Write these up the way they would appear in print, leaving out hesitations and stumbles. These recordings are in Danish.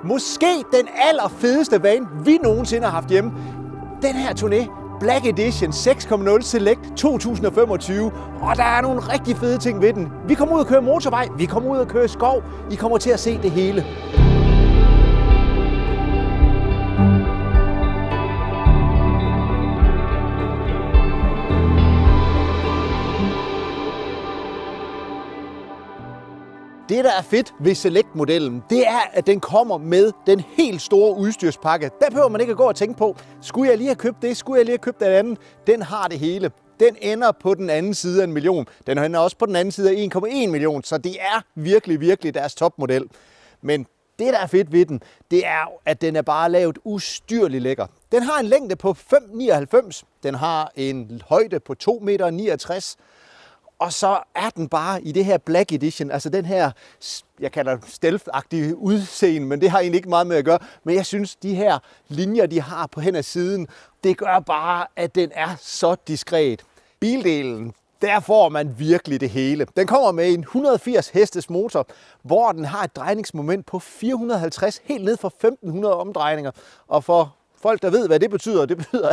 Måske den allerfedeste van, vi nogensinde har haft hjemme. Den her turné, Black Edition 6.0 Select 2025. Og der er nogle rigtig fede ting ved den. Vi kommer ud og køre motorvej, vi kommer ud og køre skov. I kommer til at se det hele. Det, der er fedt ved Select-modellen, det er, at den kommer med den helt store udstyrspakke. Der behøver man ikke at gå og tænke på, skulle jeg lige have købt det, skulle jeg lige have købt det andet. Den har det hele. Den ender på den anden side af 1 million. Den ender også på den anden side af 1,1 million, så det er virkelig deres topmodel. Men det, der er fedt ved den, det er, at den er bare lavet ustyrligt lækker. Den har en længde på 5,99. Den har en højde på 2,69 meter. Og så er den bare i det her Black Edition, altså den her, jeg kalder det stealth-agtige udseende, men det har egentlig ikke meget med at gøre. Men jeg synes, de her linjer, de har på hen ad siden, det gør bare, at den er så diskret. Bildelen, der får man virkelig det hele. Den kommer med en 180 hestes motor, hvor den har et drejningsmoment på 450, helt ned fra 1500 omdrejninger. Og for folk, der ved, hvad det betyder,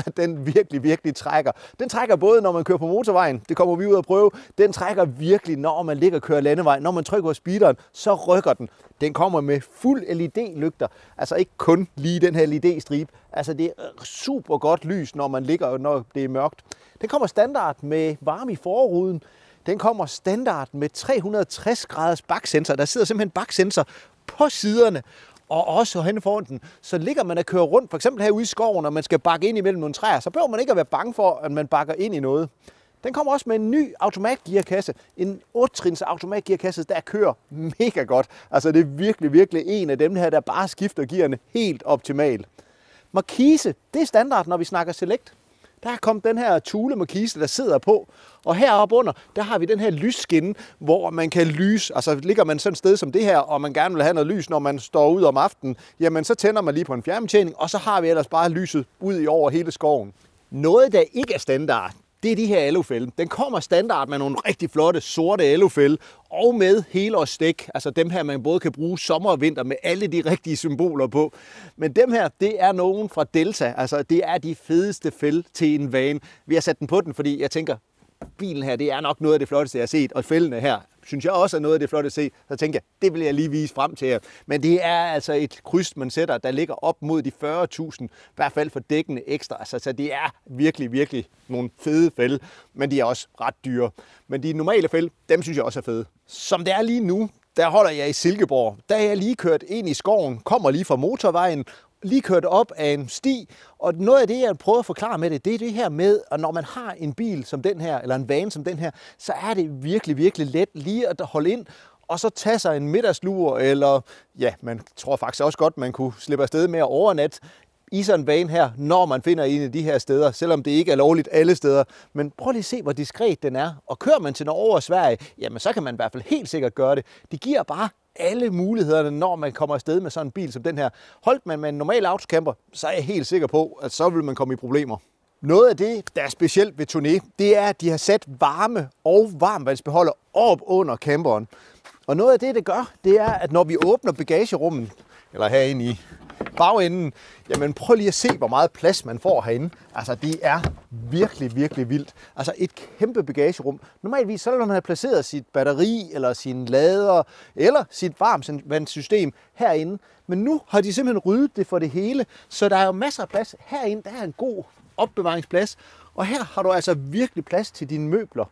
at den virkelig trækker. Den trækker både, når man kører på motorvejen, det kommer vi ud og prøve. Den trækker virkelig, når man ligger og kører landevej. Når man trykker på speederen, så rykker den. Den kommer med fuld LED-lygter. Altså ikke kun lige den her LED-stribe. Altså det er super godt lys, når man ligger og når det er mørkt. Den kommer standard med varme i forruden. Den kommer standard med 360 graders baksensor. Der sidder simpelthen baksensor på siderne. Og også henne foran den, så ligger man at køre rundt, for eksempel herude i skoven, og man skal bakke ind imellem nogle træer, så behøver man ikke at være bange for, at man bakker ind i noget. Den kommer også med en ny automatgearkasse, en 8-trins automatgearkasse, der kører mega godt. Altså det er virkelig en af dem her, der bare skifter gearne helt optimalt. Markise, det er standard, når vi snakker Select. Der er kommet den her Thule markise, der sidder på, og heroppe under, der har vi den her lysskinne, hvor man kan lyse. Altså ligger man sådan et sted som det her, og man gerne vil have noget lys, når man står ud om aftenen, jamen så tænder man lige på en fjernbetjening, og så har vi ellers bare lyset ud i over hele skoven. Noget, der ikke er standard, det er de her alufælde. Den kommer standard med nogle rigtig flotte sorte alufælde, og med helårsdæk, altså dem her, man både kan bruge sommer og vinter med alle de rigtige symboler på. Men dem her, det er nogen fra Delta, altså det er de fedeste fælde til en van. Vi har sat den på den, fordi jeg tænker, bilen her, det er nok noget af det flotteste, jeg har set, og fældene her, synes jeg også er noget af det flotteste at se. Så tænker jeg, det vil jeg lige vise frem til jer. Men det er altså et kryds, man sætter, der ligger op mod de 40.000, i hvert fald for dækkende ekstra. Altså, så det er virkelig nogle fede fælde, men de er også ret dyre. Men de normale fælde, dem synes jeg også er fede. Som det er lige nu, der holder jeg i Silkeborg. Der er jeg lige kørt ind i skoven, kommer lige fra motorvejen, lige kørt op af en sti, og noget af det, jeg prøver at forklare med det, det er det her med, at når man har en bil som den her, eller en van som den her, så er det virkelig let lige at holde ind, og så tage sig en middagslur, eller ja, man tror faktisk også godt, man kunne slippe afsted med at overnatte i sådan en van her, når man finder en af de her steder, selvom det ikke er lovligt alle steder. Men prøv lige at se, hvor diskret den er. Og kører man til Norge og Sverige, jamen så kan man i hvert fald helt sikkert gøre det. Det giver bare alle mulighederne, når man kommer afsted med sådan en bil som den her. Holdt man med en normal autocamper, så er jeg helt sikker på, at så vil man komme i problemer. Noget af det, der er specielt ved Turné, det er, at de har sat varme og varmvandsbeholder op under camperen. Og noget af det, det gør, det er, at når vi åbner bagagerummet, eller herinde i bagenden, jamen prøv lige at se, hvor meget plads man får herinde. Altså det er virkelig vildt. Altså et kæmpe bagagerum. Normalvis så vil man have placeret sit batteri, eller sin lader, eller sit varmvandssystem herinde. Men nu har de simpelthen ryddet det for det hele, så der er jo masser af plads. Herinde der er en god opbevaringsplads, og her har du altså virkelig plads til dine møbler.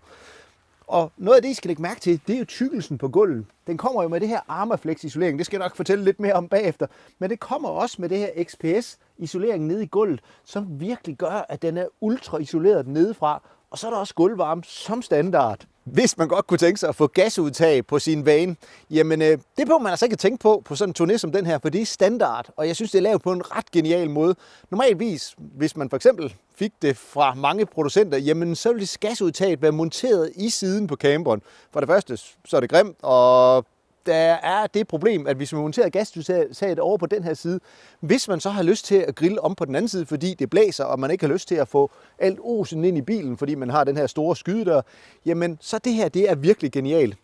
Og noget af det, I skal lægge mærke til, det er jo tykkelsen på gulvet. Den kommer jo med det her Armaflex-isolering. Det skal jeg nok fortælle lidt mere om bagefter. Men det kommer også med det her XPS-isolering nede i gulvet, som virkelig gør, at den er ultra isoleret nedefra. Og så er der også gulvvarme som standard. Hvis man godt kunne tænke sig at få gasudtag på sin van, jamen det behøver man altså ikke at tænke på sådan en turné som den her, for det er standard, og jeg synes, det er lavet på en ret genial måde. Normalvis, hvis man for eksempel fik det fra mange producenter, jamen så ville gasudtaget være monteret i siden på camperen. For det første, så er det grimt, og der er det problem, at hvis man monterer gasudtaget over på den her side, hvis man så har lyst til at grille om på den anden side, fordi det blæser, og man ikke har lyst til at få alt osen ind i bilen, fordi man har den her store skydedør, jamen så det her, det er virkelig genialt.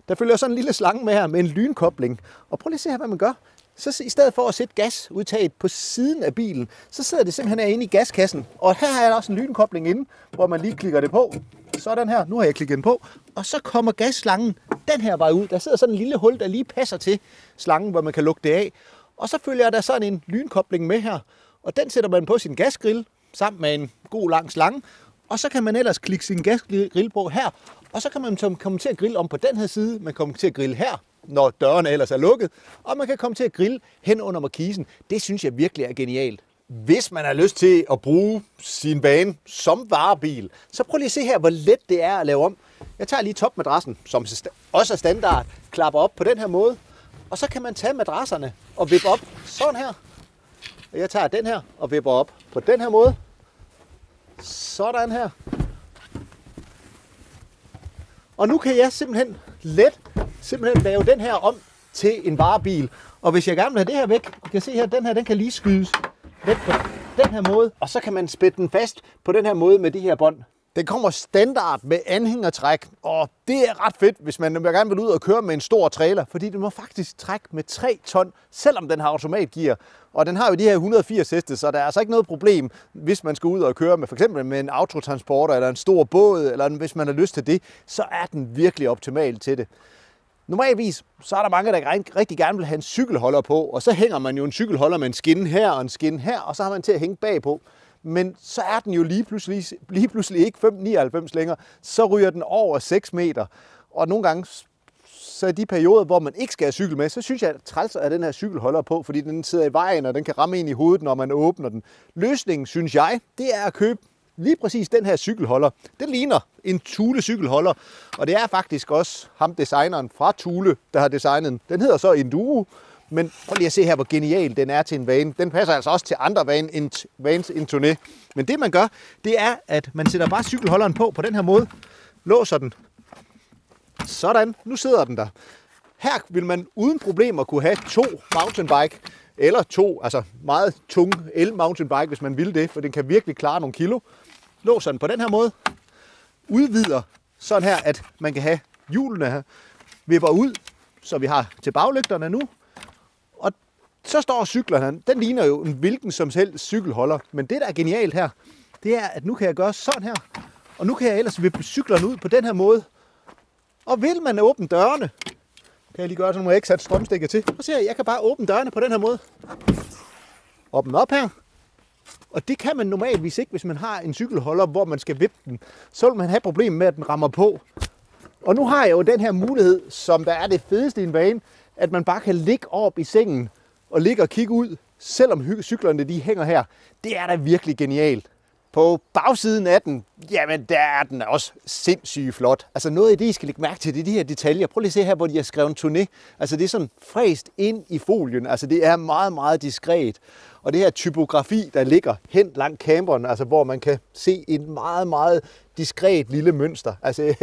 Der følger sådan en lille slange med her med en lynkobling, og prøv lige at se her, hvad man gør. Så i stedet for at sætte gasudtaget på siden af bilen, så sidder det simpelthen herinde i gaskassen. Og her er der også en lynkobling inde, hvor man lige klikker det på. Sådan her, nu har jeg klikket den på. Og så kommer gasslangen den her vej ud. Der sidder sådan en lille hul, der lige passer til slangen, hvor man kan lukke det af. Og så følger der sådan en lynkobling med her. Og den sætter man på sin gasgrill sammen med en god lang slange. Og så kan man ellers klikke sin gasgrill på her. Og så kan man komme til at grille om på den her side. Man kommer til at grille her, når dørene ellers er lukket. Og man kan komme til at grille hen under markisen. Det synes jeg virkelig er genialt. Hvis man har lyst til at bruge sin van som varebil, så prøv lige at se her, hvor let det er at lave om. Jeg tager lige topmadrassen, som også er standard, klapper op på den her måde. Og så kan man tage madrasserne og vippe op sådan her. Og jeg tager den her og vipper op på den her måde. Sådan her. Og nu kan jeg simpelthen let lave den her om til en varebil. Og hvis jeg gerne vil have det her væk, du kan se her, den her, den kan lige skydes væk på den her måde. Og så kan man spætte den fast på den her måde med de her bånd. Den kommer standard med anhængertræk, og det er ret fedt, hvis man gerne vil ud og køre med en stor trailer, fordi den må faktisk trække med 3 ton, selvom den har automatgear. Og den har jo de her 180 heste, så der er altså ikke noget problem, hvis man skal ud og køre med for eksempel med en autotransporter eller en stor båd, eller hvis man har lyst til det, så er den virkelig optimal til det. Normalvis så er der mange, der rigtig gerne vil have en cykelholder på, og så hænger man jo en cykelholder med en skinne her og en skinne her, og så har man til at hænge bagpå. Men så er den jo lige pludselig ikke 5,99 længere, så ryger den over 6 meter. Og nogle gange, så i de perioder, hvor man ikke skal have cykel med, så synes jeg, at træls er den her cykelholder på, fordi den sidder i vejen, og den kan ramme ind i hovedet, når man åbner den. Løsningen, synes jeg, det er at købe lige præcis den her cykelholder. Den ligner en Thule cykelholder, og det er faktisk også ham designeren fra Thule, der har designet den. Den hedder så Enduro, men prøv lige at se her, hvor genial den er til en van. Den passer altså også til andre vans en turné. Men det man gør, det er, at man sætter bare cykelholderen på den her måde, låser den. Sådan, nu sidder den der. Her vil man uden problemer kunne have 2 mountainbike, eller 2, altså meget tunge el-mountainbike, hvis man vil det, for den kan virkelig klare nogle kilo. Låser den på den her måde, udvider sådan her, at man kan have hjulene her, vipper ud, så vi har til baglygterne nu. Og så står cyklerne, den ligner jo en hvilken som helst cykelholder, men det der er genialt her, det er, at nu kan jeg gøre sådan her, og nu kan jeg ellers vippe cyklerne ud på den her måde. Og vil man åbne dørene, kan jeg lige gøre, så nu har jeg ikke sat strømstikker til. Og se, jeg kan bare åbne dørene på den her måde. Åbne op her. Og det kan man normalvis ikke, hvis man har en cykelholder, hvor man skal vippe den. Så vil man have problemer med, at den rammer på. Og nu har jeg jo den her mulighed, som der er det fedeste i en van, at man bare kan ligge op i sengen og ligge og kigge ud, selvom cyklerne de hænger her. Det er da virkelig genialt. På bagsiden af den, jamen der er den også sindssygt flot. Altså noget af det, I skal lægge mærke til, det er de her detaljer. Prøv lige at se her, hvor de har skrevet turné. Altså det er sådan fræst ind i folien. Altså det er meget, meget diskret. Og det her typografi, der ligger hen langs camperen, altså hvor man kan se et meget, meget diskret lille mønster. Altså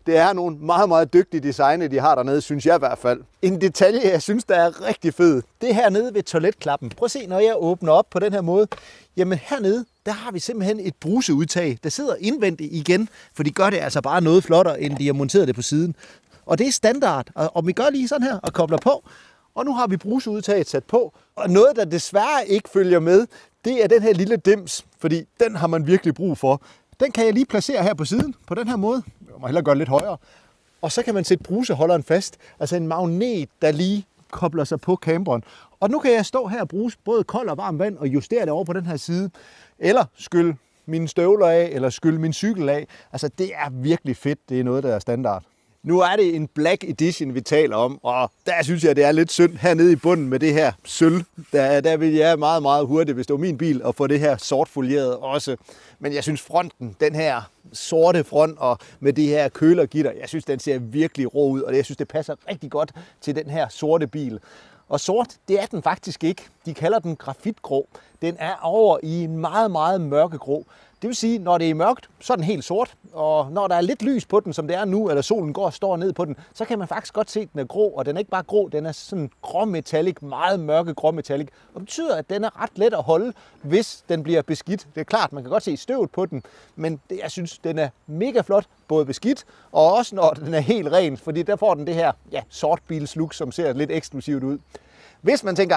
det er nogle meget, meget dygtige designer, de har dernede, synes jeg i hvert fald. En detalje, jeg synes, der er rigtig fed, det er hernede ved toiletklappen. Prøv at se, når jeg åbner op på den her måde. Jamen hernede, der har vi simpelthen et bruseudtag, der sidder indvendigt igen, for de gør det altså bare noget flottere, end de har monteret det på siden. Og det er standard, og vi gør lige sådan her og kobler på. Og nu har vi bruseudtaget sat på. Og noget, der desværre ikke følger med, det er den her lille dims, fordi den har man virkelig brug for. Den kan jeg lige placere her på siden, på den her måde. Jeg må hellere gøre det lidt højere. Og så kan man sætte bruseholderen fast, altså en magnet, der lige kobler sig på camperen. Og nu kan jeg stå her og bruge både koldt og varmt vand og justere det over på den her side. Eller skylle mine støvler af, eller skylle min cykel af. Altså det er virkelig fedt, det er noget, der er standard. Nu er det en Black Edition, vi taler om, og der synes jeg, det er lidt synd hernede i bunden med det her sølv. Der vil jeg meget, meget hurtigt, hvis det var min bil, at få det her sort folieret også. Men jeg synes fronten, den her sorte front og med det her kølergitter, jeg synes, den ser virkelig rå ud, og jeg synes, det passer rigtig godt til den her sorte bil. Og sort, det er den faktisk ikke. De kalder den grafitgrå. Den er over i en meget, meget mørkegrå. Det vil sige, når det er mørkt, så er den helt sort, og når der er lidt lys på den, som det er nu, eller solen går og står ned på den, så kan man faktisk godt se, at den er grå, og den er ikke bare grå, den er sådan gråmetallic, meget mørke gråmetallic, og det betyder, at den er ret let at holde, hvis den bliver beskidt. Det er klart, man kan godt se støvet på den, men jeg synes, den er mega flot, både beskidt, og også når den er helt ren, fordi der får den det her sortbilslook, som ser lidt eksklusivt ud. Hvis man tænker,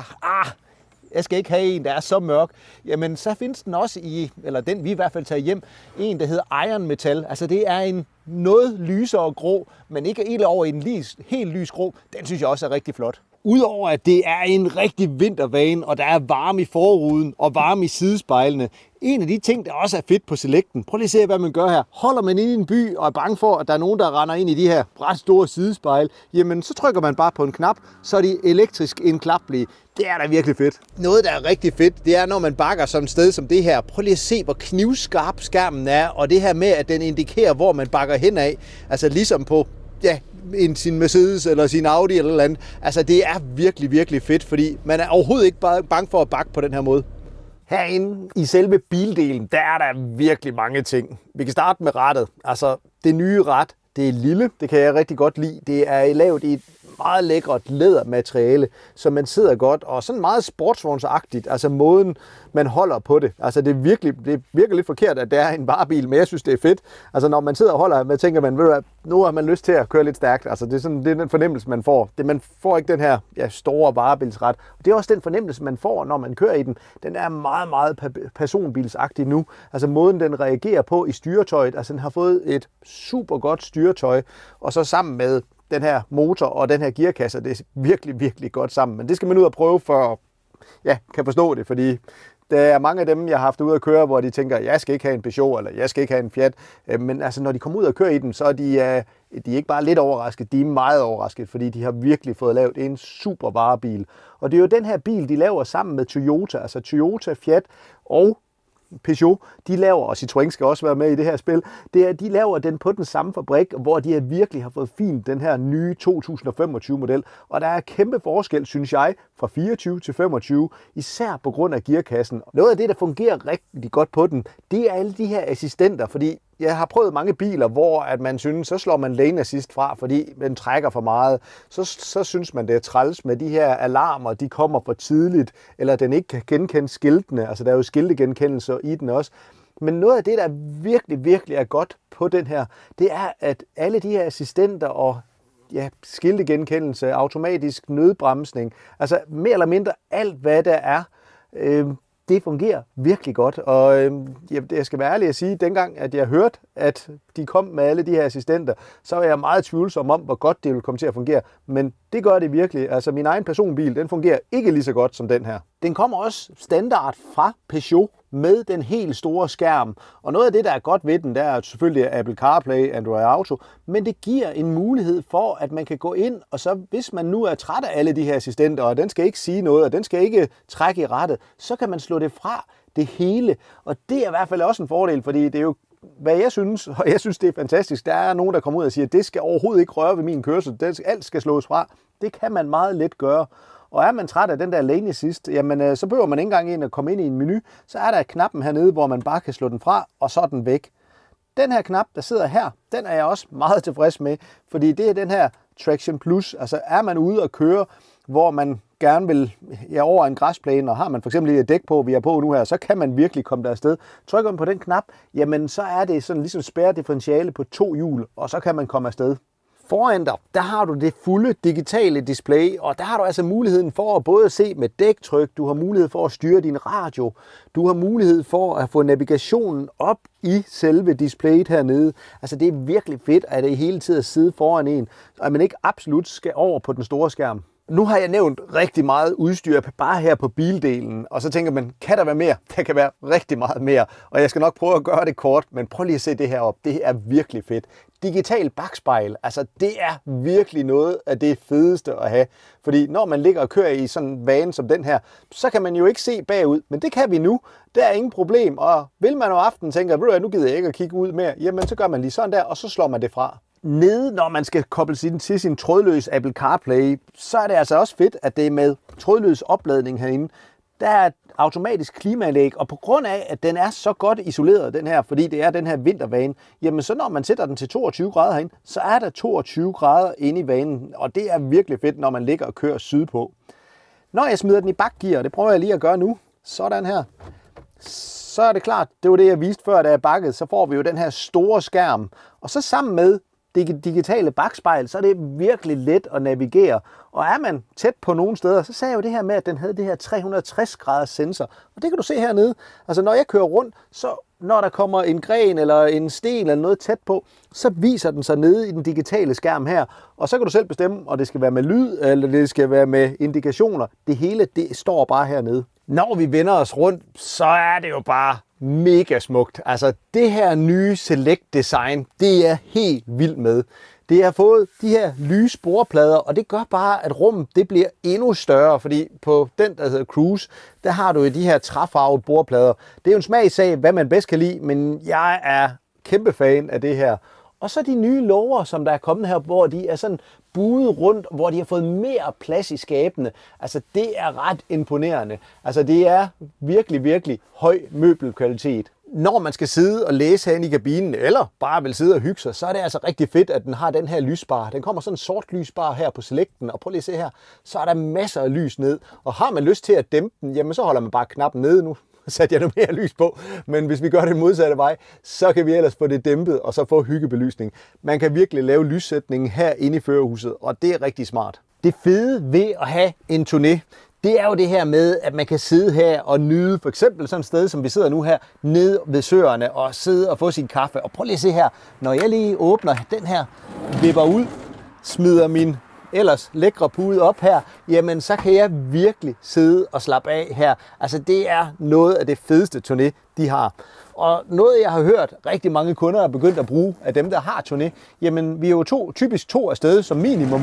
jeg skal ikke have en, der er så mørk, jamen så findes den også eller den vi i hvert fald tager hjem, en, der hedder Iron Metal. Altså det er en noget lysere grå, men ikke helt over i en helt lys grå. Den synes jeg også er rigtig flot. Udover at det er en rigtig vintervane, og der er varme i forruden og varme i sidespejlene. En af de ting, der også er fedt på Selecten, prøv lige at se, hvad man gør her. Holder man inde i en by og er bange for, at der er nogen, der render ind i de her ret store sidespejle, jamen så trykker man bare på en knap, så er de elektrisk indklappelige. Det er da virkelig fedt. Noget, der er rigtig fedt, det er, når man bakker sådan et sted som det her. Prøv lige at se, hvor knivskarp skærmen er, og det her med, at den indikerer, hvor man bakker hen af. Altså ligesom på sin Mercedes eller sin Audi eller andet. Altså det er virkelig, virkelig fedt, fordi man er overhovedet ikke bare bange for at bakke på den her måde. Herinde i selve bildelen, der er der virkelig mange ting. Vi kan starte med rattet. Altså det nye rat, det er lille, det kan jeg rigtig godt lide. Det er lavet i et meget lækkert lædermateriale, så man sidder godt, og sådan meget sportsvognsagtigt, altså måden man holder på det. Altså det virker lidt forkert, at det er en varebil, men jeg synes det er fedt. Altså når man sidder og holder, man tænker man, ved du hvad, nu har man lyst til at køre lidt stærkt. Altså det er den fornemmelse man får. Man får ikke den her store varebilsret. Det er også den fornemmelse man får, når man kører i den. Den er meget, meget personbilsagtig nu. Altså måden den reagerer på i styretøjet, altså den har fået et super godt styretøj, og så sammen med den her motor og den her gearkasse, det er virkelig, virkelig godt sammen. Men det skal man ud og prøve for, kan forstå det, fordi der er mange af dem, jeg har haft ude at køre, hvor de tænker, jeg skal ikke have en Peugeot, eller jeg skal ikke have en Fiat. Men altså, når de kommer ud og kører i den, så er de er ikke bare lidt overrasket, de er meget overrasket, fordi de har virkelig fået lavet en super varebil. Og det er jo den her bil, de laver sammen med Toyota, altså Toyota, Fiat og Peugeot, de laver, og Citroën skal også være med i det her spil, de laver den på den samme fabrik, hvor de virkelig har fået fint den her nye 2025-model. Og der er kæmpe forskel, synes jeg, fra 24 til 25, især på grund af gearkassen. Noget af det, der fungerer rigtig godt på den, det er alle de her assistenter, fordi jeg har prøvet mange biler, hvor at man synes, så slår man lane assist fra, fordi den trækker for meget. Så synes man, det er træls med de her alarmer, de kommer for tidligt, eller den ikke kan genkende skiltene. Altså der er jo skiltegenkendelser i den også. Men noget af det, der virkelig, virkelig er godt på den her, det er, at alle de her assistenter og skiltegenkendelse, automatisk nødbremsning, altså mere eller mindre alt, hvad der er, det fungerer virkelig godt, og jeg skal være ærlig at sige, at dengang at jeg hørte, at de kom med alle de her assistenter, så var jeg meget tvivlsom om, hvor godt det ville komme til at fungere. Men det gør det virkelig. Altså min egen personbil, den fungerer ikke lige så godt som den her. Den kommer også standard fra Peugeot med den helt store skærm. Og noget af det, der er godt ved den, der er selvfølgelig Apple CarPlay, Android Auto, men det giver en mulighed for, at man kan gå ind, og så hvis man nu er træt af alle de her assistenter, og den skal ikke sige noget, og den skal ikke trække i rattet, så kan man slå det fra det hele. Og det er i hvert fald også en fordel, fordi det er jo, hvad jeg synes, og jeg synes, det er fantastisk, der er nogen, der kommer ud og siger, at det skal overhovedet ikke røre ved min kørsel, alt skal slås fra. Det kan man meget let gøre. Og er man træt af den der lane assist, jamen så behøver man ikke engang ind at komme ind i en menu. Så er der knappen hernede, hvor man bare kan slå den fra, og så er den væk. Den her knap, der sidder her, den er jeg også meget tilfreds med, fordi det er den her Traction Plus. Altså er man ude og køre, hvor man gerne vil over en græsplæne, og har man for eksempel et dæk på, vi er på nu her, så kan man virkelig komme der afsted. Trykker man på den knap, jamen så er det sådan ligesom spærredifferentiale på 2 hjul, og så kan man komme afsted. Foran dig, der har du det fulde digitale display, og der har du altså muligheden for at både se med dæktryk, du har mulighed for at styre din radio, du har mulighed for at få navigationen op i selve displayet hernede. Altså det er virkelig fedt, at det hele tiden sidder foran en, og at man ikke absolut skal over på den store skærm. Nu har jeg nævnt rigtig meget udstyr bare her på bildelen, og så tænker man, kan der være mere? Der kan være rigtig meget mere, og jeg skal nok prøve at gøre det kort, men prøv lige at se det her op. Det er virkelig fedt. Digital bakspejl, altså det er virkelig noget af det fedeste at have, fordi når man ligger og kører i sådan en vane som den her, så kan man jo ikke se bagud, men det kan vi nu. Der er ingen problem, og vil man om aftenen tænke, nu gider jeg ikke at kigge ud mere, jamen så gør man lige sådan der, og så slår man det fra. Nede, når man skal koble til sin trådløs Apple CarPlay, så er det altså også fedt, at det er med trådløs opladning herinde. Der er et automatisk klimaanlæg, og på grund af, at den er så godt isoleret, den her, fordi det er den her vintervane, jamen så når man sætter den til 22 grader herinde, så er der 22 grader inde i vanen, og det er virkelig fedt, når man ligger og kører sydpå. Når jeg smider den i bakgear, det prøver jeg lige at gøre nu, sådan her, så er det klart, det var det, jeg viste før, da jeg bakkede, så får vi jo den her store skærm, og så sammen med digitale bakspejl, så er det virkelig let at navigere. Og er man tæt på nogle steder, så sagde jeg jo det her med, at den havde det her 360 graders sensor. Og det kan du se hernede. Altså når jeg kører rundt, så når der kommer en gren eller en sten eller noget tæt på, så viser den sig nede i den digitale skærm her. Og så kan du selv bestemme, om det skal være med lyd, eller det skal være med indikationer. Det hele, det står bare hernede. Når vi vender os rundt, så er det jo bare mega smukt. Altså det her nye Select design, det er helt vildt med. Det har fået de her lyse bordplader, og det gør bare, at rummet det bliver endnu større, fordi på den, der hedder Cruise, der har du jo de her træfarvede bordplader. Det er jo en smagssag, hvad man bedst kan lide, men jeg er kæmpe fan af det her. Og så de nye låger, som der er kommet her, hvor de er sådan buet rundt, hvor de har fået mere plads i skabene. Altså det er ret imponerende. Altså det er virkelig, virkelig høj møbelkvalitet. Når man skal sidde og læse herinde i kabinen, eller bare vil sidde og hygge sig, så er det altså rigtig fedt, at den har den her lysbar. Den kommer sådan en sort lysbar her på Selecten, og prøv lige at se her, så er der masser af lys ned. Og har man lyst til at dæmpe den, jamen så holder man bare knappen nede nu. Satte jeg noget mere lys på, men hvis vi gør det modsatte vej, så kan vi ellers få det dæmpet og så få hyggebelysning. Man kan virkelig lave lyssætningen her inde i førerhuset, og det er rigtig smart. Det fede ved at have en turné, det er jo det her med, at man kan sidde her og nyde for eksempel sådan et sted, som vi sidder nu her, nede ved søerne og sidde og få sin kaffe. Og prøv lige at se her, når jeg lige åbner den her, vipper ud, smider min ellers lækre pude op her, jamen så kan jeg virkelig sidde og slappe af her. Altså det er noget af det fedeste turné, de har. Og noget jeg har hørt rigtig mange kunder er begyndt at bruge af dem, der har turné, jamen vi er jo typisk to afsted som minimum.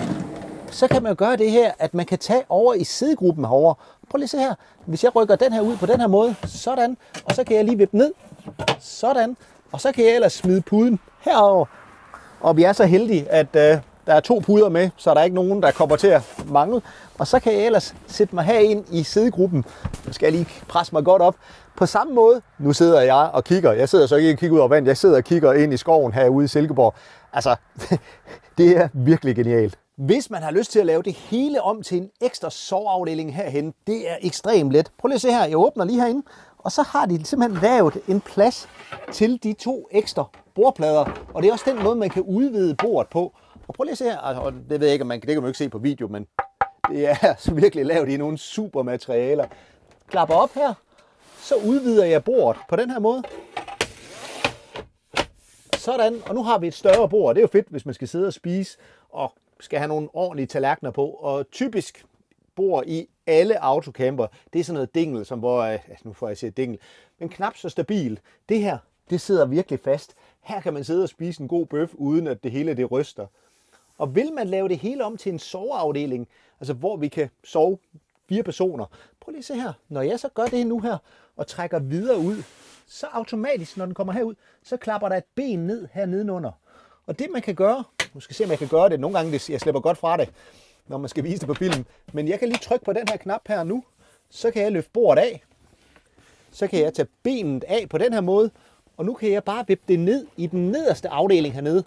Så kan man jo gøre det her, at man kan tage over i siddegruppen herovre. Prøv lige at se her. Hvis jeg rykker den her ud på den her måde, sådan, og så kan jeg lige vippe ned, sådan, og så kan jeg ellers smide puden herover. Og vi er så heldige, at der er 2 puder med, så der er ikke nogen, der kommer til at mangle. Og så kan jeg ellers sætte mig herind i siddegruppen. Nu skal jeg lige presse mig godt op. På samme måde, nu sidder jeg og kigger. Jeg sidder så ikke og kigger ud over vandet. Jeg sidder og kigger ind i skoven herude i Silkeborg. Altså, det er virkelig genialt. Hvis man har lyst til at lave det hele om til en ekstra soveafdeling herhen, det er ekstremt let. Prøv lige at se her, jeg åbner lige herinde, og så har de simpelthen lavet en plads til de 2 ekstra bordplader. Og det er også den måde, man kan udvide bordet på. Og prøv lige at se her, og det ved jeg ikke, om det kan man jo ikke se på video, men det er så virkelig lavet i nogle super materialer. Klapper op her, så udvider jeg bordet på den her måde. Sådan, og nu har vi et større bord. Det er jo fedt, hvis man skal sidde og spise og skal have nogle ordentlige tallerkener på. Og typisk bord i alle autocamper, det er sådan noget dingel, som hvor, nu får jeg sige dingel, men knap så stabil. Det her, det sidder virkelig fast. Her kan man sidde og spise en god bøf, uden at det hele det ryster. Og vil man lave det hele om til en soveafdeling, altså hvor vi kan sove 4 personer, prøv lige at se her, når jeg så gør det nu her, og trækker videre ud, så automatisk, når den kommer herud, så klapper der et ben ned her nedenunder. Og det man kan gøre, nu skal se om jeg kan gøre det, nogle gange jeg slipper godt fra det, når man skal vise det på film, men jeg kan lige trykke på den her knap her nu, så kan jeg løfte bordet af, så kan jeg tage benet af på den her måde, og nu kan jeg bare vippe det ned i den nederste afdeling hernede.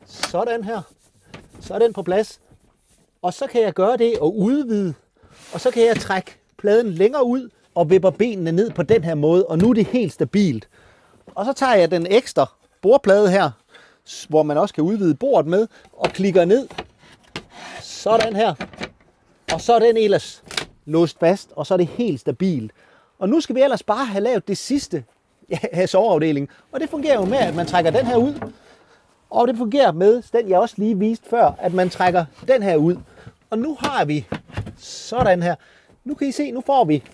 Sådan her. Så er den på plads. Og så kan jeg gøre det og udvide. Og så kan jeg trække pladen længere ud og vipper benene ned på den her måde. Og nu er det helt stabilt. Og så tager jeg den ekstra bordplade her, hvor man også kan udvide bordet med, og klikker ned. Sådan her. Og så er den ellers låst fast, og så er det helt stabilt. Og nu skal vi ellers bare have lavet det sidste af soveafdelingen. Og det fungerer jo med, at man trækker den her ud. Og det fungerer med den, jeg også lige viste før, at man trækker den her ud. Og nu har vi sådan her. Nu kan I se, nu får vi,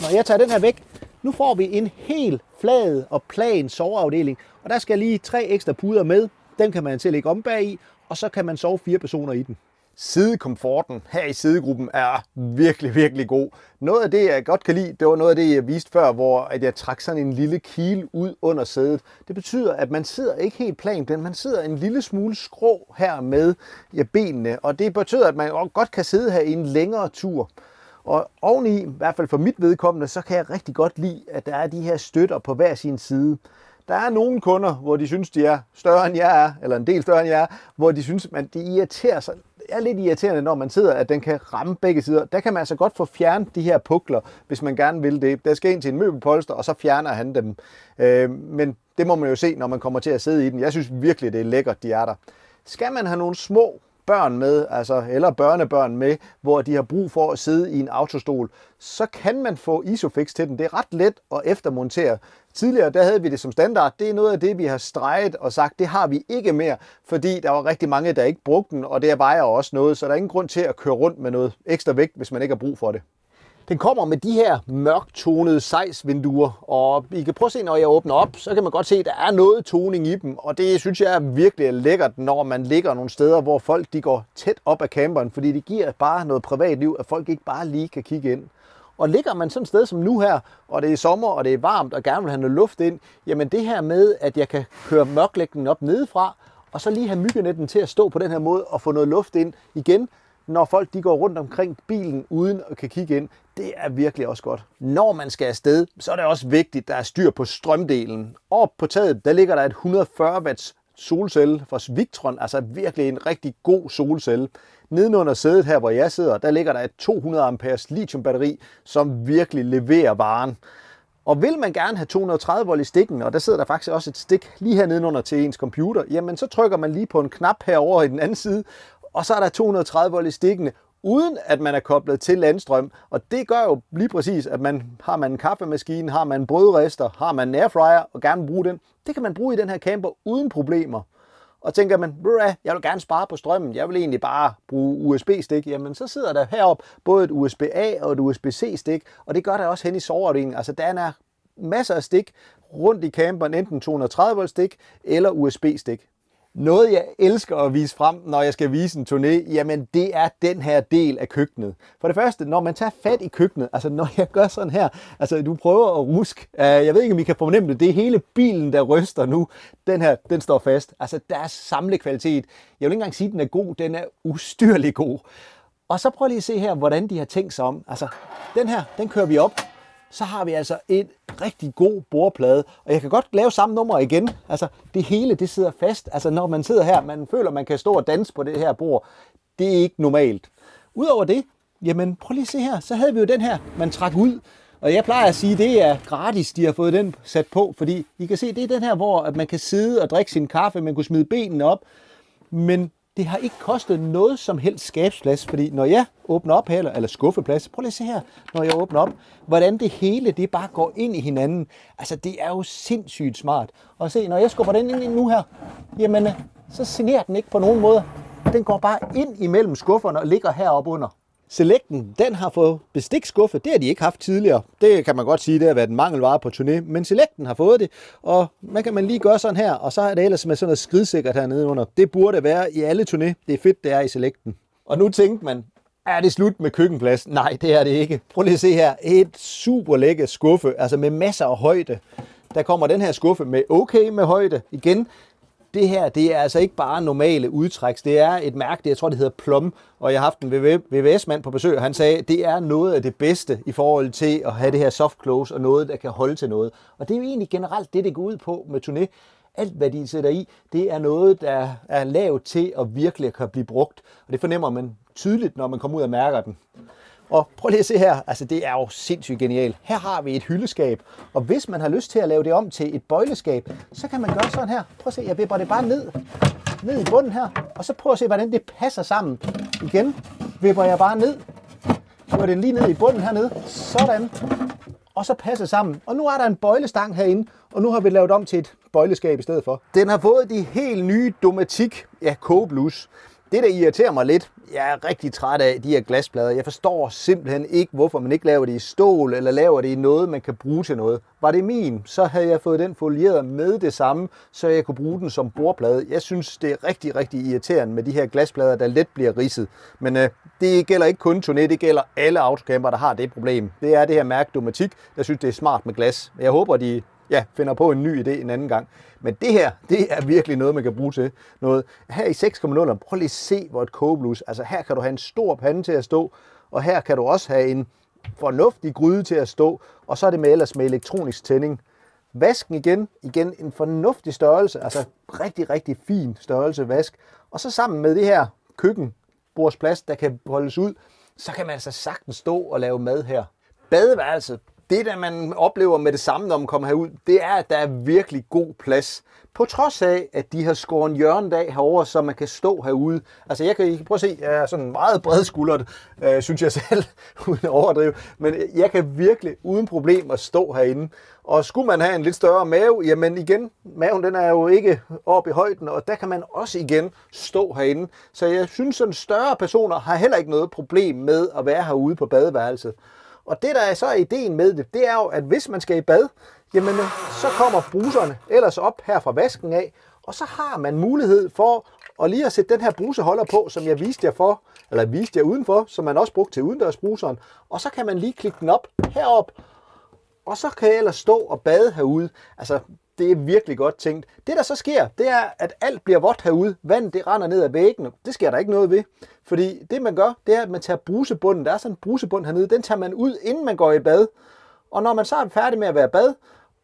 når jeg tager den her væk, nu får vi en helt flad og plan soveafdeling. Og der skal lige 3 ekstra puder med. Dem kan man selv lægge om bag i, og så kan man sove 4 personer i den. Sidekomforten her i sidegruppen er virkelig, virkelig god. Noget af det, jeg godt kan lide, det var noget af det, jeg viste før, hvor jeg trak sådan en lille kile ud under sædet. Det betyder, at man sidder ikke helt plant, men man sidder en lille smule skrå her med benene. Og det betyder, at man godt kan sidde her i en længere tur. Og oveni, i hvert fald for mit vedkommende, så kan jeg rigtig godt lide, at der er de her støtter på hver sin side. Der er nogle kunder, hvor de synes, de er større end jeg er, eller en del større end jeg er, hvor de synes, at de irriterer sig er lidt irriterende, når man sidder, at den kan ramme begge sider. Der kan man altså godt få fjernet de her pukler, hvis man gerne vil det. Der skal ind til en møbelpolster, og så fjerner han dem. Men det må man jo se, når man kommer til at sidde i den. Jeg synes virkelig, det er lækkert, de er der. Skal man have nogle små børn med, altså, eller børnebørn med, hvor de har brug for at sidde i en autostol, så kan man få Isofix til den. Det er ret let at eftermontere. Tidligere der havde vi det som standard. Det er noget af det, vi har streget og sagt, det har vi ikke mere, fordi der var rigtig mange, der ikke brugte den, og det vejer også noget, så der er ingen grund til at køre rundt med noget ekstra vægt, hvis man ikke har brug for det. Den kommer med de her mørktonede sejsvinduer, og I kan prøve at se, når jeg åbner op, så kan man godt se, at der er noget toning i dem, og det synes jeg er virkelig lækkert, når man ligger nogle steder, hvor folk de går tæt op ad camperen, fordi det giver bare noget privatliv, at folk ikke bare lige kan kigge ind. Og ligger man sådan et sted som nu her, og det er sommer, og det er varmt, og gerne vil have noget luft ind, jamen det her med, at jeg kan køre mørklægningen op nedefra, og så lige have myggenetten til at stå på den her måde og få noget luft ind igen, når folk de går rundt omkring bilen uden at kan kigge ind, det er virkelig også godt. Når man skal afsted, så er det også vigtigt, at der er styr på strømdelen. Oppe på taget, der ligger der et 140 watts solcelle fra Victron, altså virkelig en rigtig god solcelle. Nedenunder sædet her, hvor jeg sidder, der ligger der et 200 amperes lithiumbatteri, som virkelig leverer varen. Og vil man gerne have 230 volt i stikken, og der sidder der faktisk også et stik lige her nedenunder til ens computer, jamen så trykker man lige på en knap herovre i den anden side, og så er der 230 volt i stikkene, uden at man er koblet til landstrøm. Og det gør jo lige præcis, at har man en kaffemaskine, har man en brødrester, har man en airfryer og gerne vil bruge den, det kan man bruge i den her camper uden problemer. Og tænker man, jeg vil gerne spare på strømmen, jeg vil egentlig bare bruge USB-stik, jamen så sidder der heroppe både et USB-A og et USB-C-stik, og det gør der også hen i soveafdelingen. Altså der er masser af stik rundt i camperen, enten 230 volt stik eller USB-stik. Noget, jeg elsker at vise frem, når jeg skal vise en turné, jamen det er den her del af køkkenet. For det første, når man tager fat i køkkenet, altså når jeg gør sådan her, altså du prøver at ruske, jeg ved ikke, om I kan fornemme det, det er hele bilen, der ryster nu. Den her, den står fast. Altså der er samlekvalitet. Jeg vil ikke engang sige, at den er god, den er ustyrlig god. Og så prøv lige at se her, hvordan de har tænkt sig om. Altså den her, den kører vi op. Så har vi altså en rigtig god bordplade, og jeg kan godt lave samme nummer igen. Altså det hele, det sidder fast. Altså når man sidder her, man føler, man kan stå og danse på det her bord. Det er ikke normalt. Udover det, jamen prøv lige at se her, så havde vi jo den her, man trak ud. Og jeg plejer at sige, at det er gratis, de har fået den sat på, fordi I kan se, det er den her, hvor man kan sidde og drikke sin kaffe, man kunne smide benene op, men det har ikke kostet noget som helst skabsplads, fordi når jeg åbner op her, eller skuffeplads, prøv lige at se her, når jeg åbner op, hvordan det hele, det bare går ind i hinanden. Altså, det er jo sindssygt smart. Og se, når jeg skubber den ind nu her, jamen, så generer den ikke på nogen måde. Den går bare ind imellem skufferne og ligger heroppe under. Selecten, den har fået bestikskuffe, det har de ikke haft tidligere. Det kan man godt sige, det har været en mangelvare på turné, men Selecten har fået det, og man kan lige gøre sådan her, og så er det ellers med sådan noget skridsikkert hernede under. Det burde være i alle turné, det er fedt, det er i Selecten. Og nu tænkte man, er det slut med køkkenplads? Nej, det er det ikke. Prøv lige at se her, et super lækker skuffe, altså med masser af højde. Der kommer den her skuffe med okay med højde igen. Det her, det er altså ikke bare normale udtræks. Det er et mærke, jeg tror, det hedder Plum. Og jeg har haft en VVS-mand på besøg, og han sagde, at det er noget af det bedste i forhold til at have det her soft close og noget, der kan holde til noget. Og det er jo egentlig generelt det går ud på med turné. Alt, hvad de sætter i, det er noget, der er lavet til at virkelig kan blive brugt. Og det fornemmer man tydeligt, når man kommer ud og mærker den. Og prøv lige at se her, altså det er jo sindssygt genialt. Her har vi et hyldeskab, og hvis man har lyst til at lave det om til et bøjleskab, så kan man gøre sådan her. Prøv at se, jeg vipper det bare ned i bunden her, og så prøv at se, hvordan det passer sammen. Igen vipper jeg bare ned, så den lige ned i bunden hernede, sådan, og så passer sammen. Og nu er der en bøjlestang herinde, og nu har vi lavet om til et bøjleskab i stedet for. Den har fået de helt nye Dometic, kogeblus. Det, der irriterer mig lidt, jeg er rigtig træt af de her glasplader. Jeg forstår simpelthen ikke, hvorfor man ikke laver det i stål, eller laver det i noget, man kan bruge til noget. Var det min, så havde jeg fået den folieret med det samme, så jeg kunne bruge den som bordplade. Jeg synes, det er rigtig, rigtig irriterende med de her glasplader, der let bliver ridset. Men det gælder ikke kun turné, det gælder alle autocamper, der har det problem. Det er det her mærke Dometic, der synes, det er smart med glas. Jeg håber, de finder på en ny idé en anden gang. Men det her, det er virkelig noget, man kan bruge til noget. Her i 6.0, prøv lige at se, hvor et kogeblus. Altså her kan du have en stor pande til at stå, og her kan du også have en fornuftig gryde til at stå, og så er det ellers med elektronisk tænding. Vasken igen en fornuftig størrelse, altså rigtig, rigtig fin størrelse vask. Og så sammen med det her køkken, midterbordsplads, der kan holdes ud, så kan man altså sagtens stå og lave mad her. Badeværelset, det der man oplever med det samme, når man kommer herud, det er, at der er virkelig god plads. På trods af, at de har skåret hjørnet af herover, så man kan stå herude. Altså I kan prøve at se, jeg er sådan meget bredskuldret, synes jeg selv, uden at overdrive. Men jeg kan virkelig uden problem at stå herinde. Og skulle man have en lidt større mave, jamen igen, maven den er jo ikke oppe i højden, og der kan man også igen stå herinde. Så jeg synes, at større personer har heller ikke noget problem med at være herude på badeværelset. Og det, der er så ideen med det, det er jo, at hvis man skal i bad, jamen så kommer bruserne ellers op her fra vasken af, og så har man mulighed for at lige at sætte den her bruseholder på, som jeg viste jer udenfor, som man også brugte til udendørsbruseren, og så kan man lige klikke den op herop, og så kan jeg ellers stå og bade herude. Altså, det er virkelig godt tænkt. Det, der så sker, det er, at alt bliver vådt herude. Vandet, det render ned ad væggene. Det sker der ikke noget ved. Fordi det, man gør, det er, at man tager brusebunden. Der er sådan en brusebund hernede. Den tager man ud, inden man går i bad. Og når man så er færdig med at være i bad,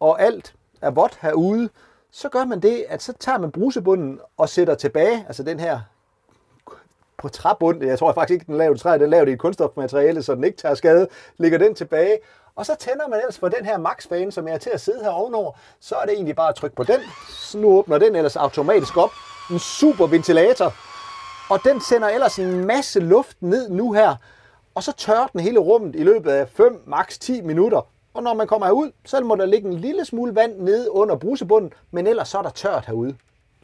og alt er vådt herude, så gør man det, at så tager man brusebunden og sætter tilbage. Altså den her på træbund. Jeg tror faktisk ikke, den lavede træ. Den lavede i et kunststofmateriale, så den ikke tager skade. Ligger den tilbage. Og så tænder man ellers for den her Max-fan, som jeg er til at sidde her ovenover. Så er det egentlig bare at trykke på den. Så nu åbner den ellers automatisk op. En super ventilator. Og den sender ellers en masse luft ned nu her. Og så tørrer den hele rummet i løbet af 5, maks 10 minutter. Og når man kommer herud, så må der ligge en lille smule vand nede under brusebunden. Men ellers så er der tørt herude.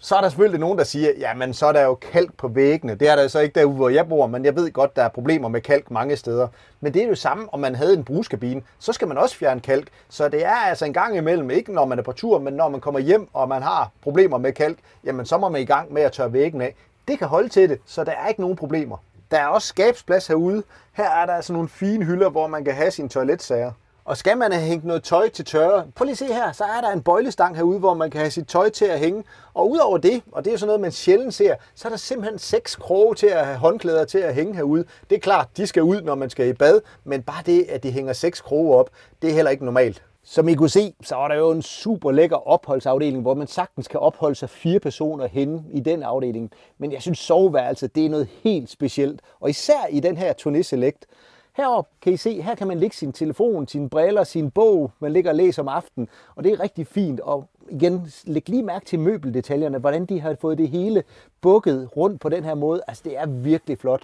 Så er der selvfølgelig nogen, der siger, jamen så er der jo kalk på væggene. Det er der så ikke derude, hvor jeg bor, men jeg ved godt, der er problemer med kalk mange steder. Men det er jo samme, om man havde en bruskabine, så skal man også fjerne kalk. Så det er altså en gang imellem, ikke når man er på tur, men når man kommer hjem, og man har problemer med kalk, jamen så må man i gang med at tørre væggen af. Det kan holde til det, så der er ikke nogen problemer. Der er også skabsplads herude. Her er der altså nogle fine hylder, hvor man kan have sine toiletsager. Og skal man have hængt noget tøj til tørre, prøv lige at se her, så er der en bøjlestang herude, hvor man kan have sit tøj til at hænge. Og udover det, og det er jo sådan noget, man sjældent ser, så er der simpelthen 6 kroge til at have håndklæder til at hænge herude. Det er klart, de skal ud, når man skal i bad, men bare det, at de hænger 6 kroge op, det er heller ikke normalt. Som I kunne se, så er der jo en super lækker opholdsafdeling, hvor man sagtens kan opholde sig 4 personer henne i den afdeling. Men jeg synes, soveværelset, det er noget helt specielt, og især i den her Toné Select. Heroppe kan I se, her kan man lægge sin telefon, sine briller, sin bog, man ligger og læser om aftenen, og det er rigtig fint. Og igen, læg lige mærke til møbeldetaljerne, hvordan de har fået det hele bukket rundt på den her måde. Altså det er virkelig flot.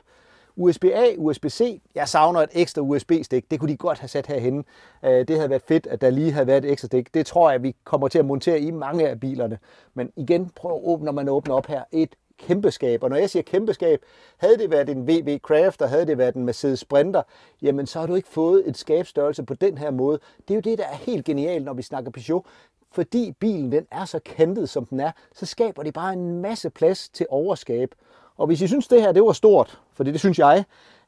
USB-A, USB-C, jeg savner et ekstra USB-stik, det kunne de godt have sat herhenne. Det havde været fedt, at der lige havde været et ekstra stik. Det tror jeg, vi kommer til at montere i mange af bilerne. Men igen, prøv at åbne, når man åbner op her, et kæmpeskab. Og når jeg siger kæmpeskab, havde det været en VW Craft, og havde det været en Mercedes Sprinter, jamen så har du ikke fået et skabsstørrelse på den her måde. Det er jo det, der er helt genialt, når vi snakker Peugeot. Fordi bilen den er så kantet, som den er, så skaber det bare en masse plads til overskab. Og hvis I synes, det her det var stort, for det synes jeg,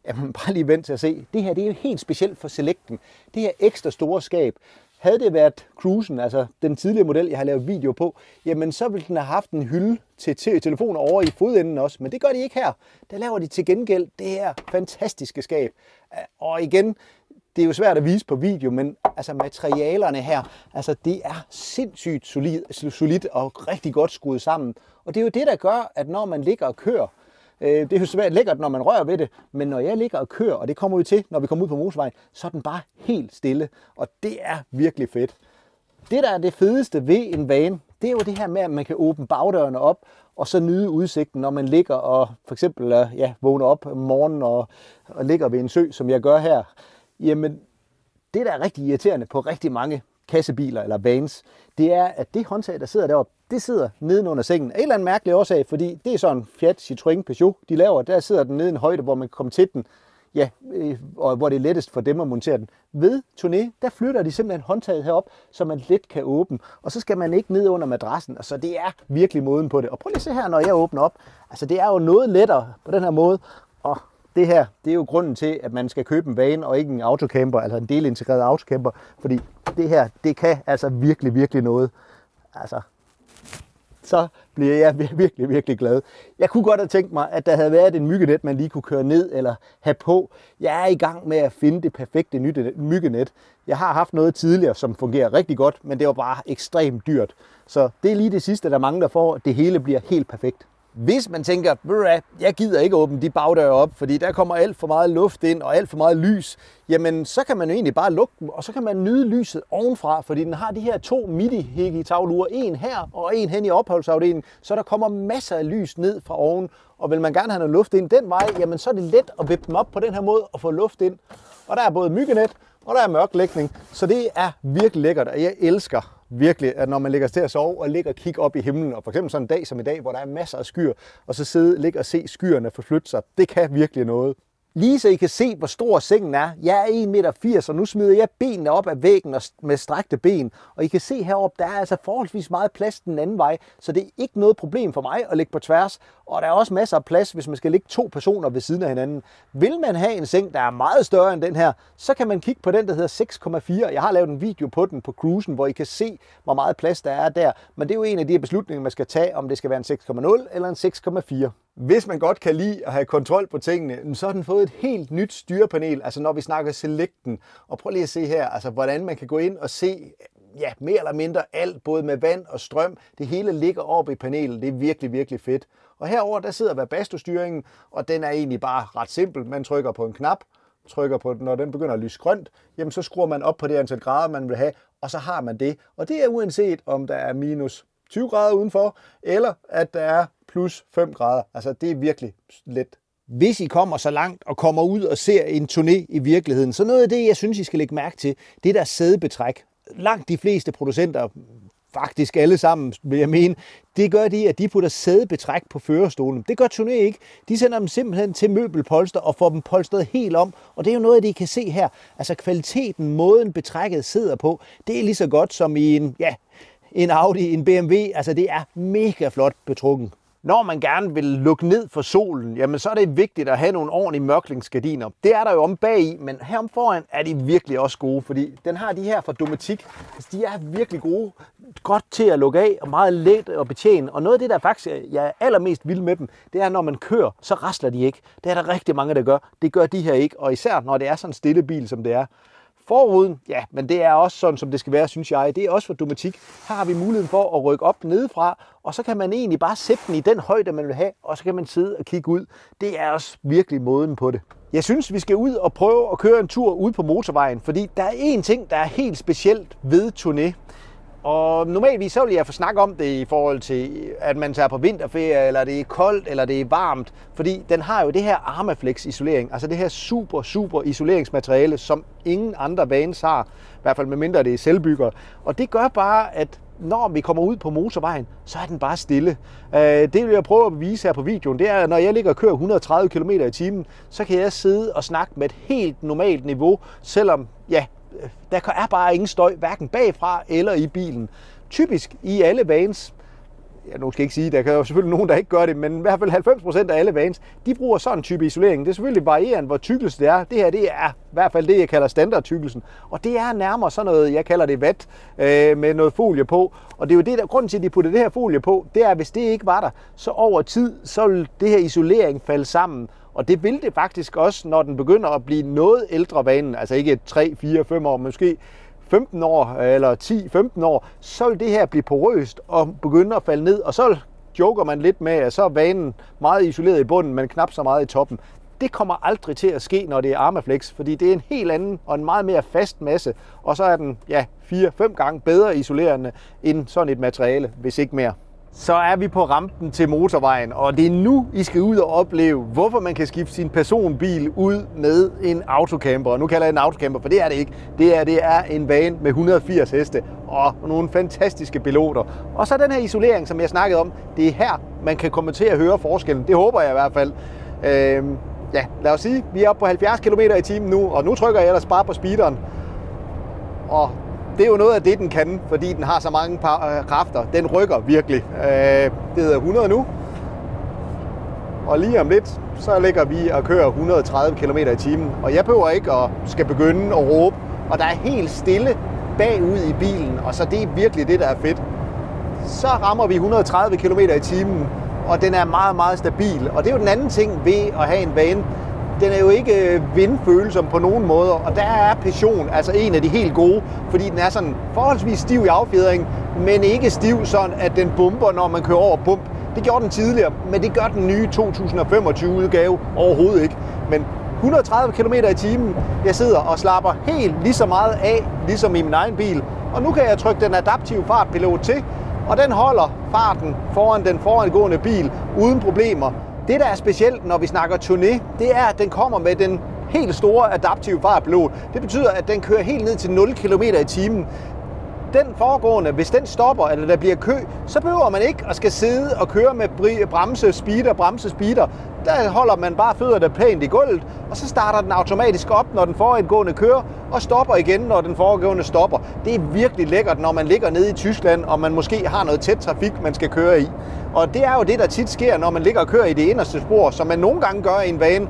jamen bare lige vent til at se. Det her det er jo helt specielt for Selecten. Det her ekstra store skab. Havde det været Cruisen, altså den tidligere model, jeg har lavet video på, jamen så ville den have haft en hylde til telefoner over i fodenden også. Men det gør de ikke her. Der laver de til gengæld det her fantastiske skab. Og igen, det er jo svært at vise på video, men altså materialerne her, altså det er sindssygt solidt og rigtig godt skruet sammen. Og det er jo det, der gør, at når man ligger og kører, det er jo svært lækkert, når man rører ved det, men når jeg ligger og kører, og det kommer vi til, når vi kommer ud på motorvejen, så er den bare helt stille, og det er virkelig fedt. Det, der er det fedeste ved en van, det er jo det her med, at man kan åbne bagdørene op, og så nyde udsigten, når man ligger og for eksempel vågner op om morgenen og ligger ved en sø, som jeg gør her. Jamen, det der er rigtig irriterende på rigtig mange kassebiler eller vans, det er, at det håndtag, der sidder deroppe, det sidder nedenunder sengen. En eller anden mærkelig årsag, fordi det er sådan Fiat, Citroën, Peugeot, de laver, der sidder den nede i en højde, hvor man kan komme til den, ja, og hvor det er lettest for dem at montere den. Ved Toné, der flytter de simpelthen håndtaget herop, så man let kan åbne, og så skal man ikke ned under madrassen, og så det er virkelig måden på det. Og prøv lige at se her, når jeg åbner op, altså det er jo noget lettere på den her måde, og det her, det er jo grunden til, at man skal købe en van og ikke en autocamper, altså en delintegreret autocamper, fordi det her, det kan altså virkelig, virkelig noget. Altså, så bliver jeg virkelig, virkelig glad. Jeg kunne godt have tænkt mig, at der havde været en myggenet, man lige kunne køre ned eller have på. Jeg er i gang med at finde det perfekte myggenet. Jeg har haft noget tidligere, som fungerer rigtig godt, men det var bare ekstremt dyrt. Så det er lige det sidste, der mangler for, at det hele bliver helt perfekt. Hvis man tænker, jeg gider ikke åbne de bagdøre op, fordi der kommer alt for meget luft ind og alt for meget lys, jamen så kan man jo egentlig bare lukke dem, og så kan man nyde lyset ovenfra, fordi den har de her 2 midi-tagluer, en her og en hen i opholdsafdelingen, så der kommer masser af lys ned fra oven, og vil man gerne have noget luft ind den vej, jamen så er det let at vippe dem op på den her måde og få luft ind. Og der er både myggenet, og der er mørklægning, så det er virkelig lækkert, og jeg elsker virkelig, at når man ligger til at sove og ligger og kigger op i himlen, og for eksempel sådan en dag som i dag, hvor der er masser af skyer, og så ligge og se skyerne forflytte sig, det kan virkelig noget. Lige så I kan se, hvor stor sengen er. Jeg er 1,80 meter, og nu smider jeg benene op ad væggen med strakte ben. Og I kan se heroppe, der er altså forholdsvis meget plads den anden vej, så det er ikke noget problem for mig at ligge på tværs. Og der er også masser af plads, hvis man skal ligge 2 personer ved siden af hinanden. Vil man have en seng, der er meget større end den her, så kan man kigge på den, der hedder 6,4. Jeg har lavet en video på den på cruisen, hvor I kan se, hvor meget plads der er der. Men det er jo en af de her beslutninger, man skal tage, om det skal være en 6,0 eller en 6,4. Hvis man godt kan lide at have kontrol på tingene, så har den fået et helt nyt styrepanel, altså når vi snakker Selecten. Og prøv lige at se her, altså hvordan man kan gå ind og se, ja, mere eller mindre alt, både med vand og strøm. Det hele ligger oppe i panelet, det er virkelig, virkelig fedt. Og herover der sidder Webasto-styringen, og den er egentlig bare ret simpel. Man trykker på en knap, trykker på den, når den begynder at lyse grønt, jamen så skruer man op på det antal grader, man vil have, og så har man det. Og det er uanset om der er minus 20 grader udenfor, eller at der er plus 5 grader. Altså det er virkelig let. Hvis I kommer så langt og kommer ud og ser en turné i virkeligheden, så noget af det, jeg synes, I skal lægge mærke til, det er der sædebetræk. Langt de fleste producenter, faktisk alle sammen, vil jeg mene, det gør de, at de putter sædebetræk på førerstolen. Det gør Turné ikke. De sender dem simpelthen til møbelpolster og får dem polstret helt om. Og det er jo noget, de kan se her. Altså kvaliteten, måden betrækket sidder på, det er lige så godt som i en Audi, en BMW. Altså det er mega flot betrukken. Når man gerne vil lukke ned for solen, jamen så er det vigtigt at have nogle ordentlige mørklingsgardiner. Det er der jo om bagi, men herom foran er de virkelig også gode, fordi den har de her fra Dometic. Altså, de er virkelig gode, godt til at lukke af og meget let at betjene. Og noget af det, der faktisk jeg er allermest vild med dem, det er, når man kører, så rasler de ikke. Det er der rigtig mange, der gør. Det gør de her ikke, og især når det er sådan en stille bil, som det er. Forruden, ja, men det er også sådan, som det skal være, synes jeg. Det er også for Dometic. Her har vi muligheden for at rykke op nedefra, og så kan man egentlig bare sætte den i den højde, man vil have, og så kan man sidde og kigge ud. Det er også virkelig måden på det. Jeg synes, vi skal ud og prøve at køre en tur ude på motorvejen, fordi der er én ting, der er helt specielt ved Turné. Og normalvis så vil jeg få snak om det i forhold til, at man tager på vinterferie, eller det er koldt, eller det er varmt. Fordi den har jo det her Armaflex isolering, altså det her super isoleringsmateriale, som ingen andre vans har. I hvert fald medmindre det er selvbygger. Og det gør bare, at når vi kommer ud på motorvejen, så er den bare stille. Det vil jeg prøve at vise her på videoen. Det er, at når jeg ligger og kører 130 km i timen, så kan jeg sidde og snakke med et helt normalt niveau, selvom, ja, der er bare ingen støj, hverken bagfra eller i bilen. Typisk i alle vans, nu skal jeg ikke sige, der kan jo selvfølgelig nogen, der ikke gør det, men i hvert fald 90% af alle vans, de bruger sådan en type isolering. Det er selvfølgelig varierende, hvor tykkelse det er. Det her, det er i hvert fald det, jeg kalder standardtykkelsen. Og det er nærmere sådan noget, jeg kalder det vat, med noget folie på. Og det er jo det, der grunden til, at de putter det her folie på, det er, at hvis det ikke var der, så over tid, så vil det her isolering falde sammen. Og det vil det faktisk også, når den begynder at blive noget ældre vanen, altså ikke 3, 4, 5 år, måske 15 år eller 10-15 år, så vil det her blive porøst og begynde at falde ned, og så joker man lidt med, at så er vanen meget isoleret i bunden, men knap så meget i toppen. Det kommer aldrig til at ske, når det er Armaflex, fordi det er en helt anden og en meget mere fast masse, og så er den 4-5 gange bedre isolerende end sådan et materiale, hvis ikke mere. Så er vi på rampen til motorvejen, og det er nu, I skal ud og opleve, hvorfor man kan skifte sin personbil ud med en autocamper. Og nu kalder jeg en autocamper, for det er det ikke. Det er en van med 180 heste og nogle fantastiske piloter. Og så den her isolering, som jeg snakkede om, det er her, man kan komme til at høre forskellen. Det håber jeg i hvert fald. Lad os sige, vi er oppe på 70 km i timen nu, og nu trykker jeg ellers bare på speederen. Og det er jo noget af det, den kan, fordi den har så mange kræfter. Den rykker virkelig. Det hedder 100 nu. Og lige om lidt, så ligger vi og kører 130 km i timen. Og jeg behøver ikke at skal begynde at råbe. Og der er helt stille bagud i bilen, og så det er virkelig det, der er fedt. Så rammer vi 130 km i timen, og den er meget, meget stabil. Og det er jo den anden ting ved at have en van. Den er jo ikke vindfølsom på nogen måder, og der er Passion, altså en af de helt gode, fordi den er sådan forholdsvis stiv i affjedring, men ikke stiv sådan, at den bomber, når man kører over bump. Det gjorde den tidligere, men det gør den nye 2025 udgave overhovedet ikke. Men 130 km i timen. Jeg sidder og slapper helt lige så meget af, ligesom i min egen bil. Og nu kan jeg trykke den adaptive fartpilot til, og den holder farten foran den forangående bil uden problemer. Det, der er specielt, når vi snakker turné, det er, at den kommer med den helt store adaptive fartpilot. Det betyder, at den kører helt ned til 0 km i timen. Den foregående, hvis den stopper, eller der bliver kø, så behøver man ikke at skal sidde og køre med bremse, speeder. Der holder man bare fødderne pænt i gulvet, og så starter den automatisk op, når den forangående kører, og stopper igen, når den foregående stopper. Det er virkelig lækkert, når man ligger nede i Tyskland, og man måske har noget tæt trafik, man skal køre i. Og det er jo det, der tit sker, når man ligger og kører i det inderste spor, som man nogle gange gør i en bane.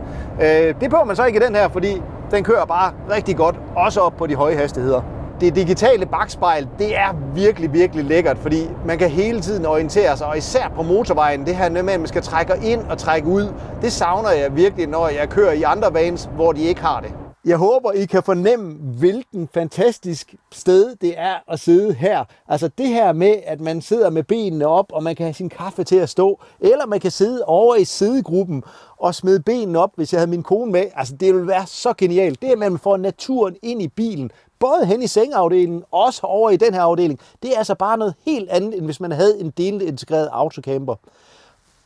Det behøver man så ikke i den her, fordi den kører bare rigtig godt, også op på de høje hastigheder. Det digitale bakspejl, det er virkelig, virkelig lækkert, fordi man kan hele tiden orientere sig, og især på motorvejen, det her med, at man skal trække ind og trække ud, det savner jeg virkelig, når jeg kører i andre vans, hvor de ikke har det. Jeg håber, I kan fornemme, hvilken fantastisk sted det er at sidde her. Altså det her med, at man sidder med benene op, og man kan have sin kaffe til at stå, eller man kan sidde over i sidegruppen og smide benene op, hvis jeg havde min kone med. Altså det ville være så genialt. Det er, at man får naturen ind i bilen, både hen i sengeafdelingen, og også over i den her afdeling. Det er altså bare noget helt andet, end hvis man havde en delintegreret autocamper.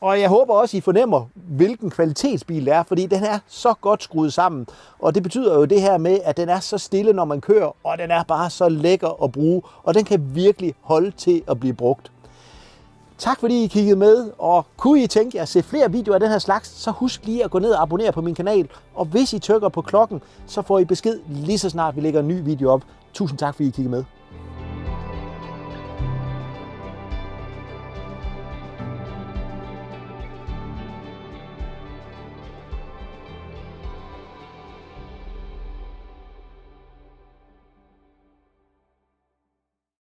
Og jeg håber også, I fornemmer, hvilken kvalitetsbil det er, fordi den er så godt skruet sammen. Og det betyder jo det her med, at den er så stille, når man kører, og den er bare så lækker at bruge, og den kan virkelig holde til at blive brugt. Tak fordi I kiggede med, og kunne I tænke jer at se flere videoer af den her slags, så husk lige at gå ned og abonnere på min kanal. Og hvis I trykker på klokken, så får I besked lige så snart vi lægger en ny video op. Tusind tak fordi I kiggede med.